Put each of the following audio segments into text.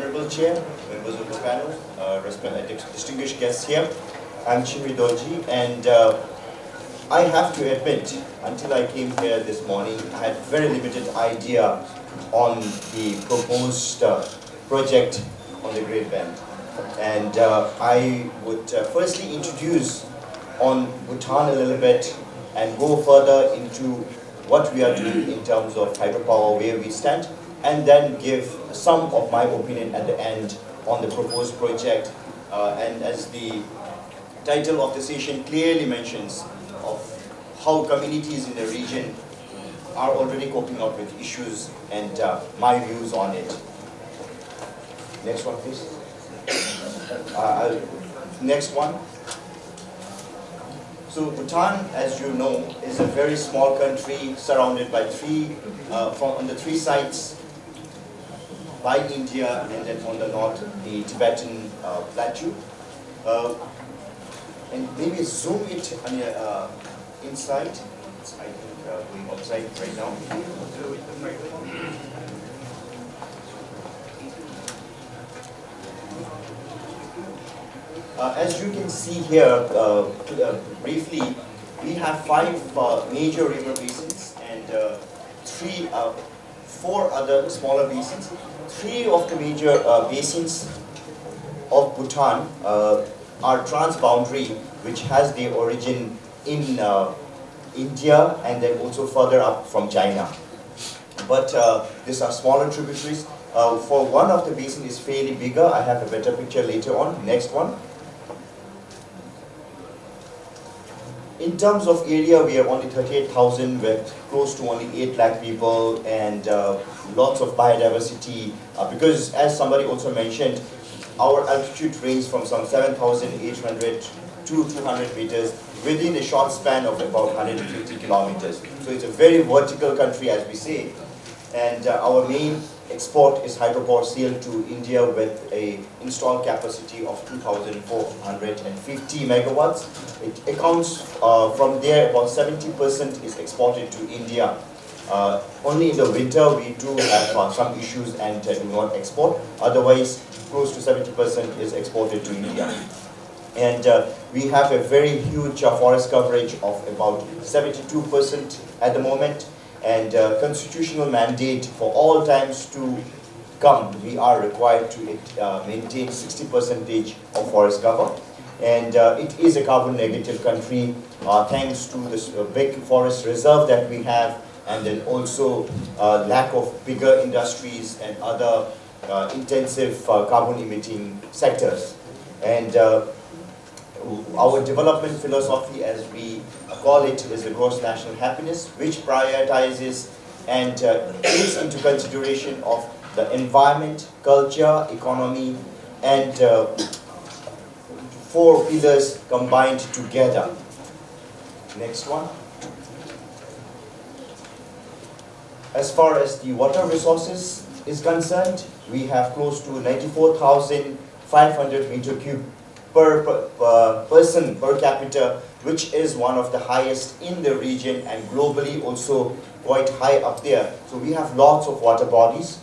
Honorable Chair, members of the panel, distinguished guests here. I'm Chhimi Dorji, and I have to admit, until I came here this morning, I had very limited idea on the proposed project on the Great Bend. And I would firstly introduce on Bhutan a little bit and go further into what we are doing in terms of hydropower, where we stand, and then give some of my opinion at the end on the proposed project. And as the title of the session clearly mentions, of how communities in the region are already coping up with issues and my views on it. Next one, please. Next one. So Bhutan, as you know, is a very small country surrounded by on the three sides by India, and then on the north, the Tibetan plateau. And maybe zoom it on your, inside. It's, I think, going outside right now. As you can see here, briefly, we have 5 major river basins and 4 other smaller basins. 3 of the major basins of Bhutan are transboundary, which has their origin in India and then also further up from China. But these are smaller tributaries. For one of the basin is fairly bigger. I have a better picture later on. Next one. In terms of area, we are only 38,000 with close to only 8 lakh people and lots of biodiversity. Because as somebody also mentioned, our altitude ranges from some 7,800 to 200 meters within a short span of about 150 kilometers. So it's a very vertical country, as we say. And our main export is hydropower sale to India with a installed capacity of 2,450 megawatts. It accounts from there about 70% is exported to India. Only in the winter we do have some issues and do not export. Otherwise, close to 70% is exported to India. And we have a very huge forest coverage of about 72% at the moment. And constitutional mandate for all times to come, we are required to maintain 60% of forest cover. And it is a carbon negative country thanks to this big forest reserve that we have, and then also lack of bigger industries and other intensive carbon emitting sectors. And our development philosophy, as we call it, is the gross national happiness, which prioritizes and takes into consideration of the environment, culture, economy, and 4 pillars combined together. Next one. As far as the water resources is concerned, we have close to 94,500 meter cube per person per capita, which is one of the highest in the region and globally also quite high up there. So we have lots of water bodies.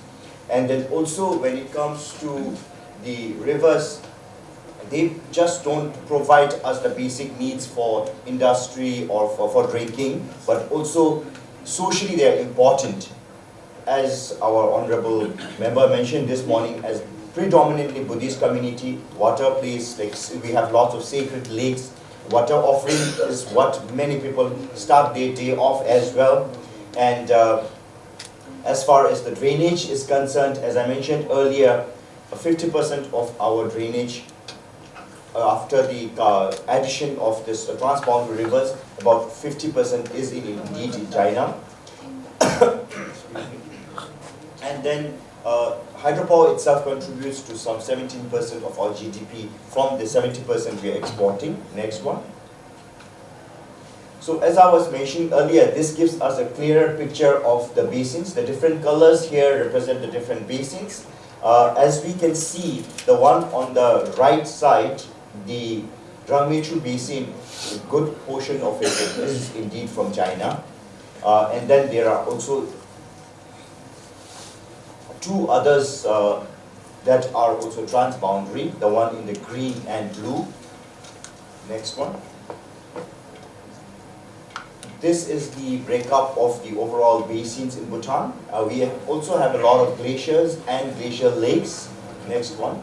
And then also when it comes to the rivers, they just don't provide us the basic needs for industry or for drinking, but also socially they are important. As our honorable member mentioned this morning, as predominantly Buddhist community, water plays, like we have lots of sacred lakes. Water offering is what many people start their day off as well. And as far as the drainage is concerned, as I mentioned earlier, 50% of our drainage after the addition of this transboundary rivers, about 50% is indeed in China. And then hydropower itself contributes to some 17% of our GDP from the 70% we are exporting. Next one. So as I was mentioning earlier, this gives us a clearer picture of the basins. The different colors here represent the different basins. As we can see, the one on the right side, the Drangmechu Basin, a good portion of it is indeed from China. And then there are also 2 others that are also transboundary, the one in the green and blue. Next one. This is the breakup of the overall basins in Bhutan. We also have a lot of glaciers and glacial lakes. Next one.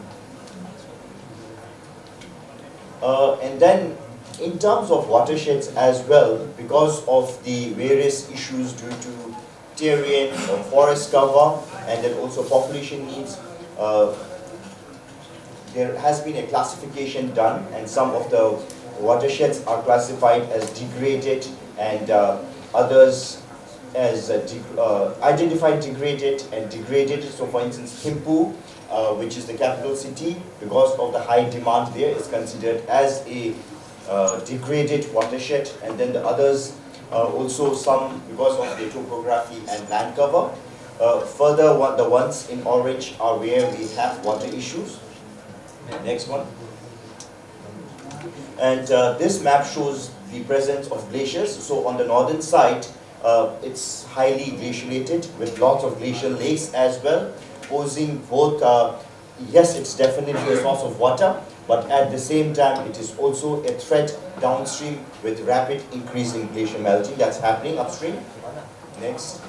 And then in terms of watersheds as well, because of the various issues due to terrain or forest cover and then also population needs, there has been a classification done, and some of the watersheds are classified as degraded and others as identified degraded and degraded. So for instance, Thimphu, which is the capital city, because of the high demand there, is considered as a degraded watershed, and then the others also some because of the topography and land cover. Further, the ones in orange are where we have water issues. Next one. And this map shows the presence of glaciers. So on the northern side, it's highly glaciated with lots of glacial lakes as well, posing both, yes, it's definitely a source of water, but at the same time, it is also a threat downstream with rapid increase in glacier melting that's happening upstream. Next.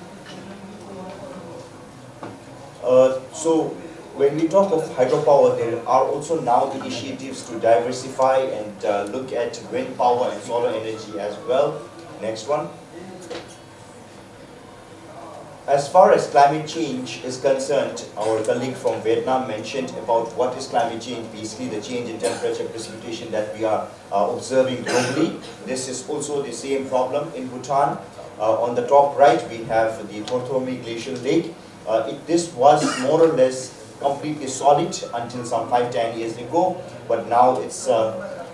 So when we talk of hydropower, there are also now initiatives to diversify and look at wind power and solar energy as well. Next one. As far as climate change is concerned, our colleague from Vietnam mentioned about what is climate change, basically the change in temperature, precipitation that we are observing globally. This is also the same problem in Bhutan. On the top right, we have the Thorthormi Glacial Lake. This was more or less completely solid until some 5-10 years ago, but now it's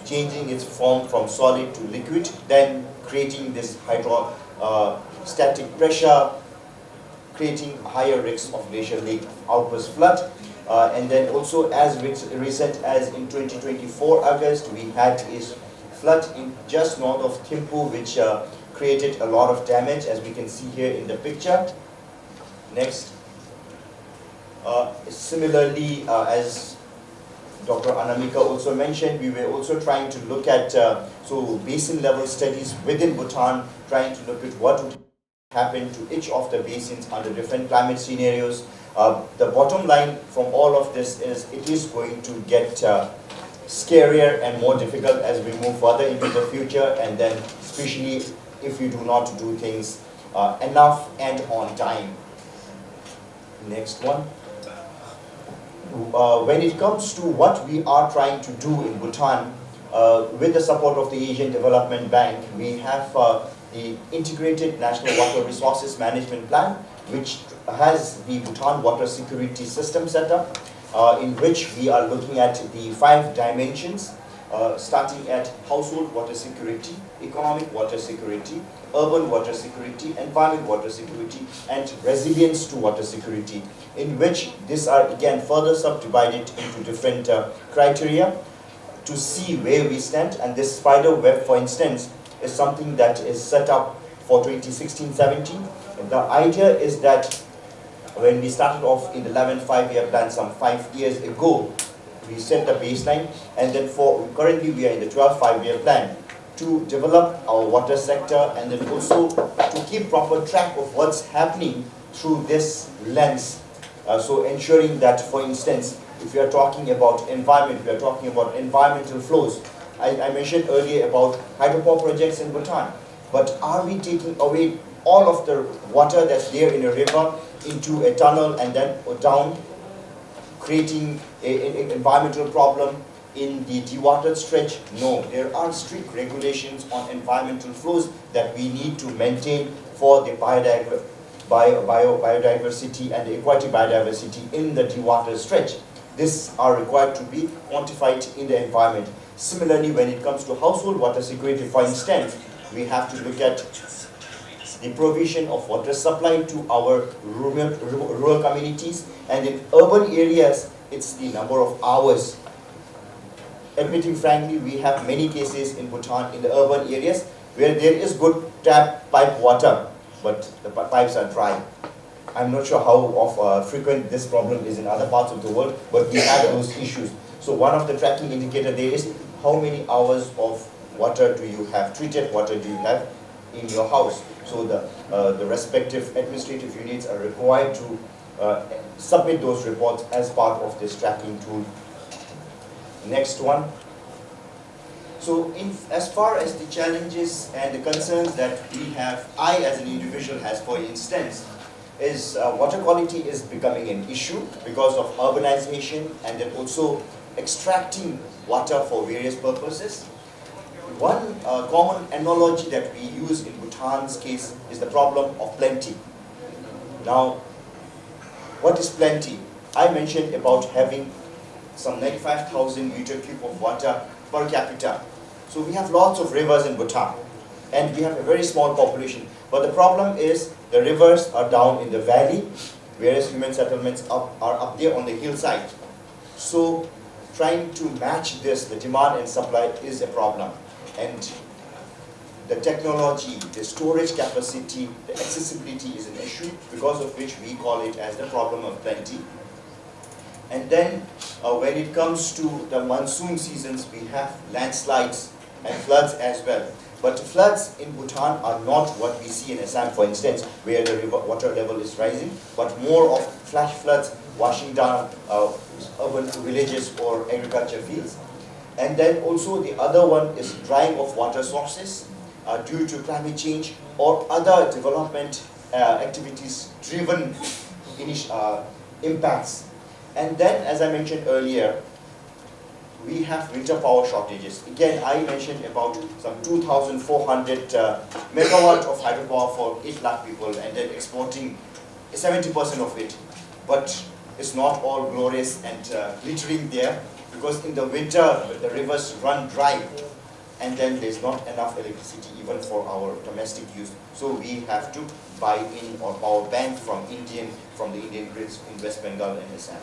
changing its form from solid to liquid, then creating this hydrostatic pressure, creating higher risks of glacial lake outburst flood. And then also as recent as in 2024 August, we had a flood in just north of Thimphu, which created a lot of damage, as we can see here in the picture. Next. Similarly, as Dr. Anamika also mentioned, we were also trying to look at so basin level studies within Bhutan, trying to look at what would happen to each of the basins under different climate scenarios. The bottom line from all of this is it is going to get scarier and more difficult as we move further into the future, and then especially if we do not do things enough and on time. Next one. When it comes to what we are trying to do in Bhutan, with the support of the Asian Development Bank, we have the Integrated National Water Resources Management Plan, which has the Bhutan Water Security System set up, in which we are looking at the 5 dimensions, starting at household water security, economic water security, urban water security, environment water security, and resilience to water security, in which these are again further subdivided into different criteria to see where we stand. And this spider web, for instance, is something that is set up for 2016-17. The idea is that when we started off in the 11th 5-year plan some 5 years ago, we set the baseline, and then currently we are in the 12th 5-year plan to develop our water sector, and then also to keep proper track of what's happening through this lens. So ensuring that, for instance, if we are talking about environment, we are talking about environmental flows. I mentioned earlier about hydropower projects in Bhutan, but are we taking away all of the water that's there in a river into a tunnel and then down, creating an environmental problem in the dewatered stretch? No, there are strict regulations on environmental flows that we need to maintain for the biodiversity and the aquatic biodiversity in the dewatered stretch. These are required to be quantified in the environment. Similarly, when it comes to household water security, for instance, we have to look at the provision of water supply to our rural communities, and in urban areas, it's the number of hours. Admitting frankly, we have many cases in Bhutan in the urban areas where there is good tap pipe water, but the pipes are dry. I'm not sure how frequent this problem is in other parts of the world, but we have those issues. So one of the tracking indicator there is how many hours of water do you have, treated water do you have in your house. So the respective administrative units are required to submit those reports as part of this tracking tool. Next one. So as far as the challenges and the concerns that we have, I as an individual has, for instance, is water quality is becoming an issue because of urbanization and then also extracting water for various purposes. One common analogy that we use in Bhutan's case is the problem of plenty. Now, what is plenty? I mentioned about having some 95,000 meter cube of water per capita. So we have lots of rivers in Bhutan and we have a very small population. But the problem is the rivers are down in the valley, whereas human settlements are up there on the hillside. So trying to match this, the demand and supply, is a problem. And the technology, the storage capacity, the accessibility is an issue, because of which we call it as the problem of plenty. And then when it comes to the monsoon seasons, we have landslides and floods as well. But floods in Bhutan are not what we see in Assam, for instance, where the river water level is rising, but more of flash floods washing down urban villages or agriculture fields. And then also the other one is drying of water sources due to climate change or other development activities driven impacts. And then, as I mentioned earlier, we have winter power shortages. Again, I mentioned about some 2,400 megawatt of hydropower for 8 lakh people and then exporting 70% of it. But it's not all glorious and glittering there, because in the winter the rivers run dry and then there's not enough electricity even for our domestic use. So we have to buy in or power bank from the Indian grids in West Bengal and Assam.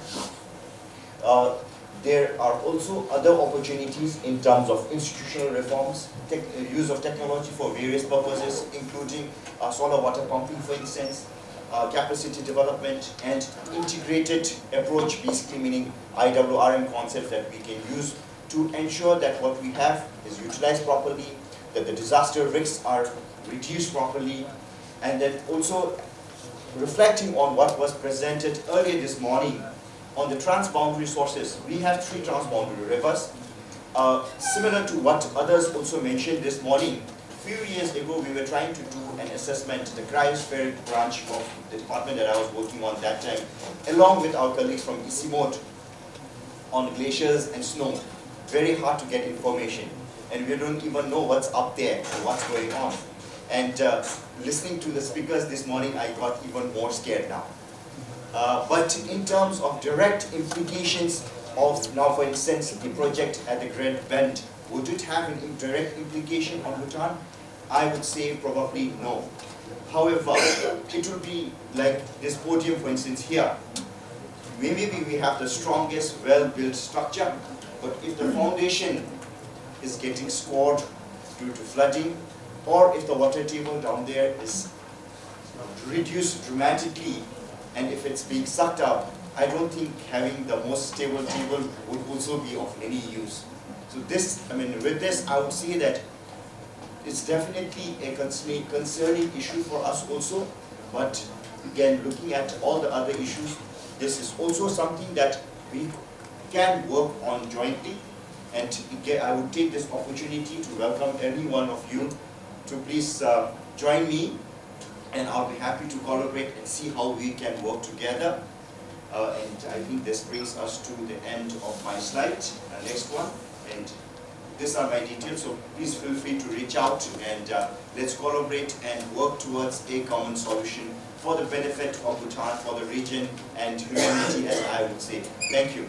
There are also other opportunities in terms of institutional reforms, use of technology for various purposes, including solar water pumping, for instance, capacity development, and integrated approach, basically meaning IWRM concepts that we can use to ensure that what we have is utilized properly, that the disaster risks are reduced properly, and then also reflecting on what was presented earlier this morning on the transboundary sources. We have 3 transboundary rivers. Similar to what others also mentioned this morning, a few years ago we were trying to do an assessment, the cryospheric branch of the department that I was working on that time, along with our colleagues from Isimot, on glaciers and snow. Very hard to get information, and we don't even know what's up there or what's going on. And listening to the speakers this morning, I got even more scared now. But in terms of direct implications of, now for instance, the project at the Great Bend, would it have an direct implication on Bhutan? I would say probably no. However, it will be like this podium, for instance, here. Maybe we have the strongest, well-built structure, but if the foundation is getting scored due to flooding, or if the water table down there is reduced dramatically, and if it's being sucked up, I don't think having the most stable table would also be of any use. So this, with this, I would say that it's definitely a concerning issue for us also, but again, looking at all the other issues, this is also something that we can work on jointly. And again, I would take this opportunity to welcome any one of you to please join me, and I'll be happy to collaborate and see how we can work together. And I think this brings us to the end of my slide. Next one. And these are my details, so please feel free to reach out and let's collaborate and work towards a common solution for the benefit of Bhutan, for the region and humanity, as I would say. Thank you.